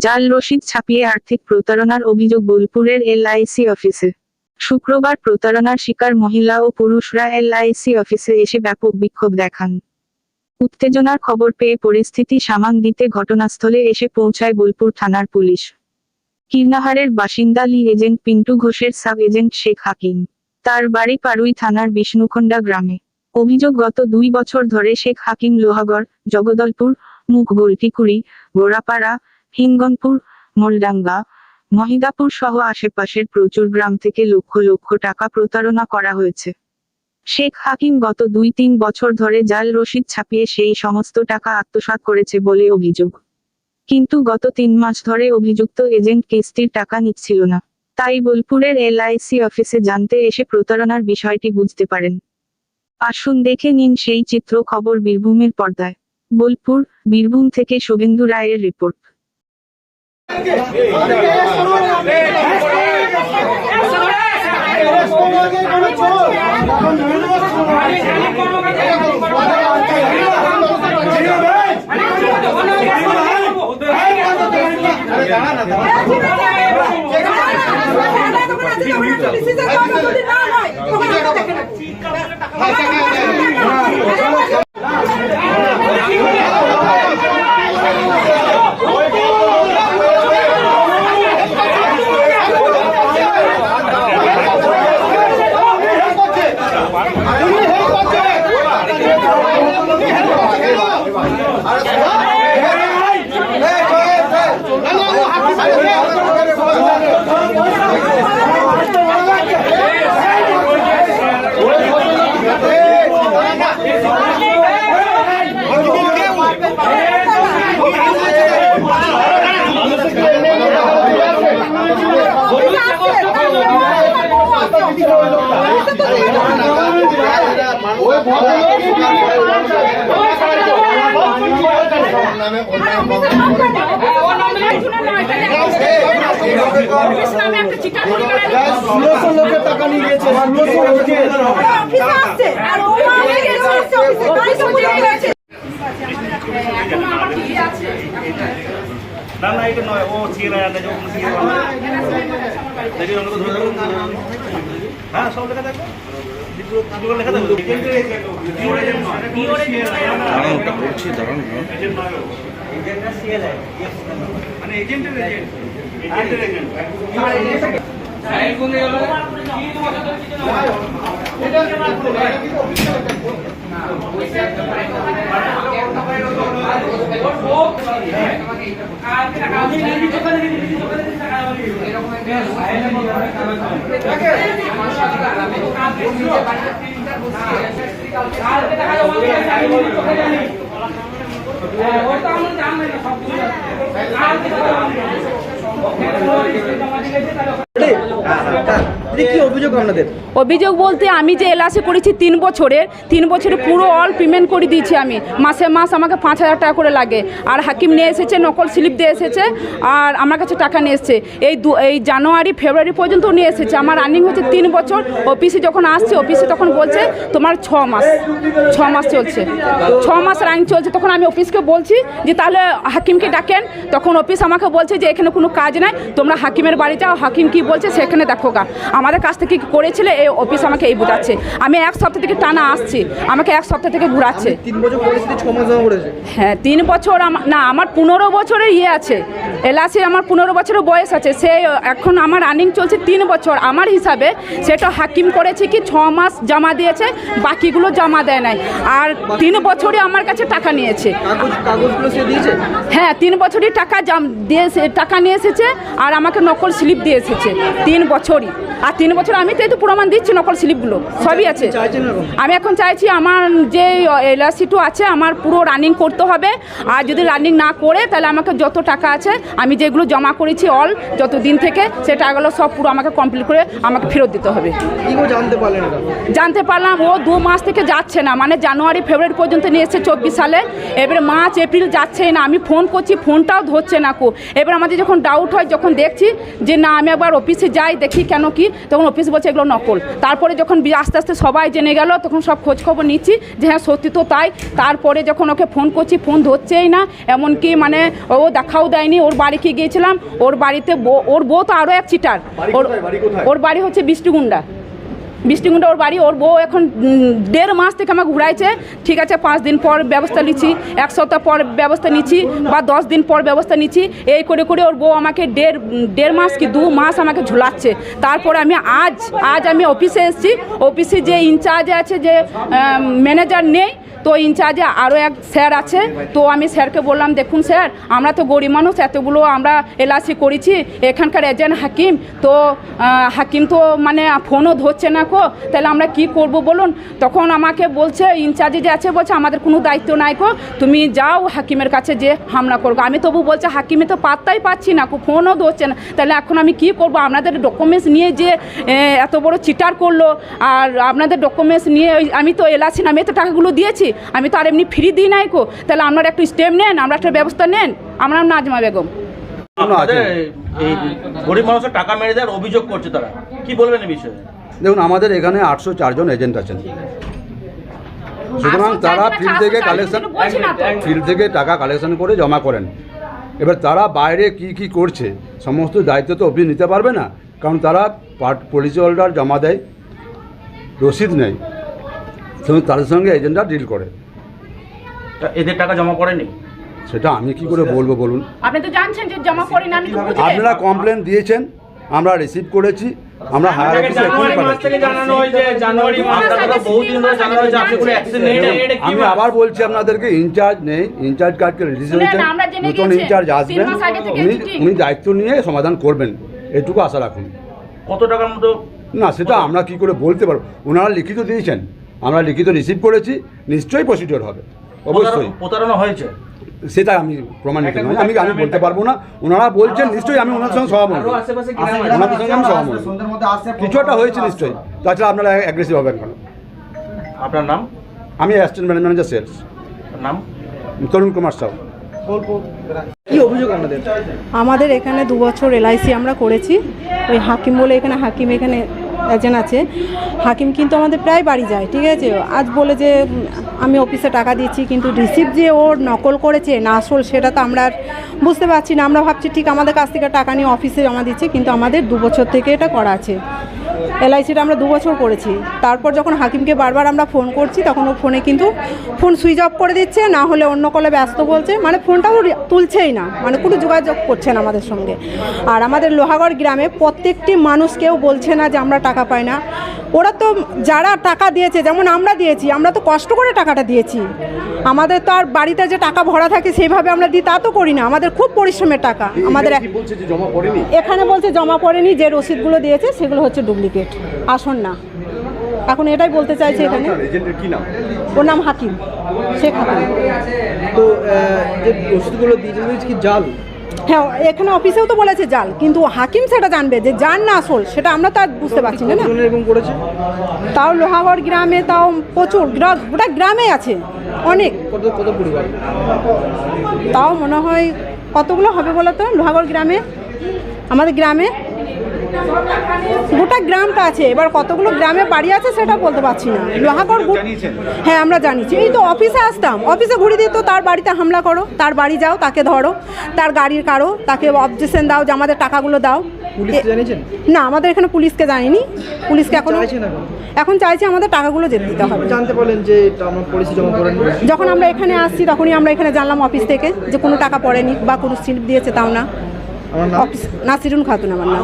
জাল রসিদ ছাপিয়ে আর্থিক প্রতারণার অভিযোগ বোলপুরের এলআইসি অফিসে। শুক্রবার প্রতারণার শিকার মহিলা ও পুরুষরা এলআইসি অফিসে এসে ব্যাপক বিক্ষোভ দেখান। উত্তেজনার খবর পেয়ে পরিস্থিতি সামাল দিতে ঘটনাস্থলে এসে পৌঁছায় বোলপুর থানার পুলিশ। কীর্ণাহারের বাসিন্দা লি এজেন্ট পিন্টু ঘোষের সাব এজেন্ট শেখ হাকিম। তার বাড়ি পারুই থানার বিষ্ণুখণ্ডা গ্রামে। অভিযোগ, গত 2 বছর ধরে শেখ হাকিম লোহাগড়, জগদলপুর, মুখগোলটিকুড়ি, গোড়াপাড়া, হিঙ্গনপুর, মোলডাঙ্গা, মহিদাপুর সহ আশেপাশের প্রচুর গ্রাম থেকে লক্ষ লক্ষ টাকা প্রতারণা করা হয়েছে। শেখ হাকিম গত 2-3 বছর ধরে জাল রসিদ ছাপিয়ে সেই সমস্ত টাকা আত্মসাৎ করেছে বলে অভিযোগ। কিন্তু গত 3 মাস ধরে অভিযুক্ত এজেন্ট কিস্তির টাকা নিচ্ছিল না। তাই বোলপুরের এলআইসি অফিসে জানতে এসে প্রতারণার বিষয়টি বুঝতে পারেন। আসুন দেখে নিন সেই চিত্র। খবর বীরভূমের পর্দায়। বোলপুর, বীরভূম থেকে শুভেন্দু রায়ের রিপোর্ট। না না এটা নয়, ও ছিল হ্যাঁ সব লেখা থাকবে, লেখা থাকবে। মানে এজেন্টের অভিযোগ বলতে আমি যে এলআইসি করেছি 3 বছরে পুরো অল পেমেন্ট করে দিয়েছি আমি। মাসে মাস আমাকে 5000 টাকা করে লাগে। আর হাকিম নিয়ে এসেছে, নকল স্লিপ দিয়ে এসেছে, আর আমার কাছে টাকা নিয়ে এসেছে। এই জানুয়ারি ফেব্রুয়ারি পর্যন্ত নিয়ে এসেছে। আমার রানিং হচ্ছে 3 বছর। অফিসে যখন আসছে, অফিসে তখন বলছে তোমার 6 মাস চলছে, 6 মাস রানিং চলছে। তখন আমি অফিসকে বলছি যে তাহলে হাকিমকে ডাকেন। তখন অফিস আমাকে বলছে যে এখানে কোনো কাজ নাই, তোমরা হাকিমের বাড়ি যাও, হাকিম কি বলছে সেখানে দেখো গা। আমাদের কাছ থেকে কি করেছিল এই অফিস আমাকে এই বোঝাচ্ছে। আমি 1 সপ্তাহ থেকে টানা আসছি, আমাকে 1 সপ্তাহ থেকে ঘুরাচ্ছে। 3 বছর পরিস্থিতি 6 মাস জমা পড়েছে। হ্যাঁ 3 বছর না, আমার 15 বছরের আছে এলআইসি, আমার 15 বছরের বয়স আছে। সে এখন আমার রানিং চলছে 3 বছর। আমার হিসাবে সেটা হাকিম করেছে কি 6 মাস জমা দিয়েছে, বাকিগুলো জমা দেয় নাই। আর 3 বছরে আমার কাছে টাকা নিয়েছে। কাগজগুলো সে দিয়েছে? হ্যাঁ 3 বছরই টাকা নিয়ে এসেছে, আর আমাকে নকল স্লিপ দিয়ে এসেছে 3 বছরই। আর 3 বছর আমি তো এই তো প্রমাণ দিচ্ছি, নকল স্লিপগুলো সবই আছে। আমি এখন চাইছি আমার যে এলআইসিটু আছে আমার পুরো রানিং করতে হবে। আর যদি রানিং না করে তাহলে আমাকে যত টাকা আছে আমি যেগুলো জমা করেছি অল যত দিন থেকে, সে টাকাগুলো সব পুরো আমাকে কমপ্লিট করে আমাকে ফেরত দিতে হবে। জানতে পারলাম ও 2 মাস থেকে যাচ্ছে না, মানে জানুয়ারি ফেব্রুয়ারি পর্যন্ত নিয়ে এসেছে 24 সালে। এবারে মার্চ এপ্রিল যাচ্ছেই না। আমি ফোন করছি, ফোনটাও ধরছে না কো। এবার আমাদের যখন ডাউট হয়, যখন দেখছি যে না, আমি একবার অফিসে যাই দেখি কেন কি, তখন অফিস বলছে এগুলো নকল। তারপরে যখন আস্তে আস্তে সবাই জেনে গেল তখন সব খোঁজ খবর নিচ্ছি যে হ্যাঁ সত্যি তো তাই। তারপরে যখন ওকে ফোন করছি ফোন ধরছেই না, এমনকি মানে ও দেখাও দেয়নি। ওর বাড়িতে গিয়েছিলাম, ওর বাড়িতে ওর বউ তো আরও এক চিটার। ওর বাড়ি হচ্ছে বৃষ্টিগুন্ডা ওর বাড়ি। ওর বউ এখন 1.5 মাস থেকে আমাকে ঘুরাইছে। ঠিক আছে 5 দিন পর ব্যবস্থা নিচ্ছি, 1 সপ্তাহ পর ব্যবস্থা নিচ্ছি, বা 10 দিন পর ব্যবস্থা নিচ্ছি, এই করে করে ওর বউ আমাকে 1.5 মাস কি 2 মাস আমাকে ঝুলাচ্ছে। তারপর আমি আজ আমি অফিসে এসেছি। অফিসে যে ইনচার্জে আছে, যে ম্যানেজার নেই, তো ইনচার্জে আরও এক স্যার আছে। তো আমি স্যারকে বললাম দেখুন স্যার, আমরা তো গরিব মানুষ, এতগুলো আমরা এলআইসি করেছি, এখানকার এজেন্ট হাকিম তো হাকিম তো মানে ফোনও ধরছে না কো, তাহলে আমরা কি করব বলুন। তখন আমাকে বলছে ইনচার্জে যে আছে, বলছে আমাদের কোনো দায়িত্ব নাই কো, তুমি যাও হাকিমের কাছে যে হামলা করবো। আমি তবু বলছে হাকিমে তো পাত্তাই পাচ্ছি না কো, ফোনও ধরছে না, তাহলে এখন আমি কি করব? আপনাদের ডকুমেন্টস নিয়ে যে এত বড় চিটার করলো, আর আপনাদের ডকুমেন্টস নিয়ে আমি তো এলআইসি নামে তো টাকাগুলো দিয়েছি, আমি তো আর এমনি ফ্রি দিই নাই কো, তাহলে আপনারা একটু স্টেপ নেন, আমরা একটা ব্যবস্থা নেন। আমার নাম নাজমা বেগম। আপনাদের এই গরিব মানুষের টাকা মেরে দেওয়ার অভিযোগ করছে তারা, কি বলবেন এই বিষয়ে? দেখুন, আমাদের এখানে 804 জন এজেন্ট আছেন। সুতরাং তারা ফিল্ড থেকে টাকা কালেকশন করে জমা করেন। এবার তারা বাইরে কি করছে সমস্ত দায়িত্ব তো অফিস নিতে পারবে না, কারণ তারা পলিসি হোল্ডার জমা দেয়, রসিদ নেই, তাদের সঙ্গে এজেন্টরা ডিল করে। এদের টাকা জমা করেনি সেটা আমি কি করে বলবো বলুন? আপনি তো জানছেন যে জমা করি না, আমি তো বুঝি। আপনারা কমপ্লেন দিয়েছেন, আমরা রিসিভ করেছি, আমরা হায়ার অফিসে আমি আবার বলছি আপনাদেরকে, ইনচার্জ নেই, ইনচার্জ কার্ডকে রিলিজ হয়েছে, নতুন ইনচার্জ আসবেন, উনি দায়িত্ব নিয়ে সমাধান করবেন, এটুকু আশা রাখুন। কত টাকার মতো? না, সেটা আমরা কি করে বলতে পারবো। ওনারা লিখিত দিয়েছেন, আমরা লিখিত রিসিভ করেছি, নিশ্চয়ই প্রসিডিওর হবে, অবশ্যই। প্রতারণা হয়েছে সেটা আমি প্রমাণিত নয়, আমি বলতে পারবো না। ওনারা বলছেন নিশ্চয়ই, আমি ওনার সঙ্গে সহমত, ওনাদের সঙ্গে আমি সহমত, কিছু একটা হয়েছে নিশ্চয়ই, তাছাড়া আপনারা অ্যাগ্রেসিভ হবেন কেন? আপনার নাম? আমি অ্যাসিস্ট্যান্ট ম্যানেজার সেলস। নাম? তরুণ কুমার সাউ। কি অভিযোগ আপনাদের? আমাদের এখানে 2 বছর এলআইসি আমরা করেছি। ওই হাকিম বলে এখানে হাকিম এখানে এজেন্ট আছে। হাকিম কিন্তু আমাদের প্রায় বাড়ি যায়, ঠিক আছে। আজ বলে যে আমি অফিসে টাকা দিচ্ছি, কিন্তু রিসিপ্ট যে ওর নকল করেছে না আসল, সেটা তো আমরা আর বুঝতে পারছি না। আমরা ভাবছি ঠিক আমাদের কাছ থেকে টাকা নিয়ে অফিসে জমা দিচ্ছে, কিন্তু আমাদের 2 বছর থেকে এটা করা আছে। এলআইসিটা আমরা 2 বছর করেছি। তারপর যখন হাকিমকে বারবার আমরা ফোন করছি, তখন ও ফোনে কিন্তু ফোন সুইচ অফ করে দিচ্ছে, না হলে অন্য কলে ব্যস্ত বলছে, মানে ফোনটাও তুলছেই না, মানে কোনো যোগাযোগ করছে না আমাদের সঙ্গে। আর আমাদের লোহাগড় গ্রামে প্রত্যেকটি মানুষ কেউ বলছে না যে আমরা টাকা পাই না। ওরা তো যারা টাকা দিয়েছে, যেমন আমরা দিয়েছি, আমরা তো কষ্ট করে টাকাটা দিয়েছি। আমাদের তো আর বাড়িতে যে টাকা ভরা থাকে সেইভাবে আমরা দিই তা তো করি না, আমাদের খুব পরিশ্রমের টাকা। আমাদের এখানে বলছে জমা পড়েনি, যে রসিদগুলো দিয়েছে সেগুলো হচ্ছে ডুপ্লিকেট, আসল না। এখন এটাই বলতে চাইছে এখানে। ওর নাম হাকিম, শেখ হাকিম। তো যে রসিদগুলো দিয়েছে কি জাল? হ্যাঁ, এখানে অফিসেও তো বলেছে জাল, কিন্তু হাকিম সেটা জানবে যে জান না আসল, সেটা আমরা তো আর বুঝতে পারছি না। এরকম করেছে তাও লোহাগড় গ্রামে তাও প্রচুর, গোটা গ্রামে আছে অনেক। কত পরিবার? তাও মনে হয় কতগুলো হবে বলো তো লোহাগড় গ্রামে, আমাদের গ্রামে গোটা গ্রামটা আছে। এবার কতগুলো গ্রামে বাড়ি আছে সেটা বলতে পারছি না। লোহাগড়, হ্যাঁ আমরা জানিছি। এই তো অফিসে আসতাম, অফিসে ঘুরে দিত, তার বাড়িতে হামলা করো, তার বাড়ি যাও, তাকে ধরো, তার গাড়ির কারো, তাকে অবজেকশন দাও যে আমাদের টাকাগুলো দাও। পুলিশকে জানিয়েছেন? না, আমাদের এখানে পুলিশকে জানিনি। পুলিশকে এখন চাইছে আমাদের টাকাগুলো যেতে দিতে হবে। জানতে পারলেন যে আমরা পলিসি জমা করেন? যখন আমরা এখানে আসছি তখনই আমরা এখানে জানলাম অফিস থেকে যে কোনো টাকা পড়েনি বা কোনো স্লিপ দিয়েছে তাও না। অফিস নাসিরুন খাতুন আমার নাম।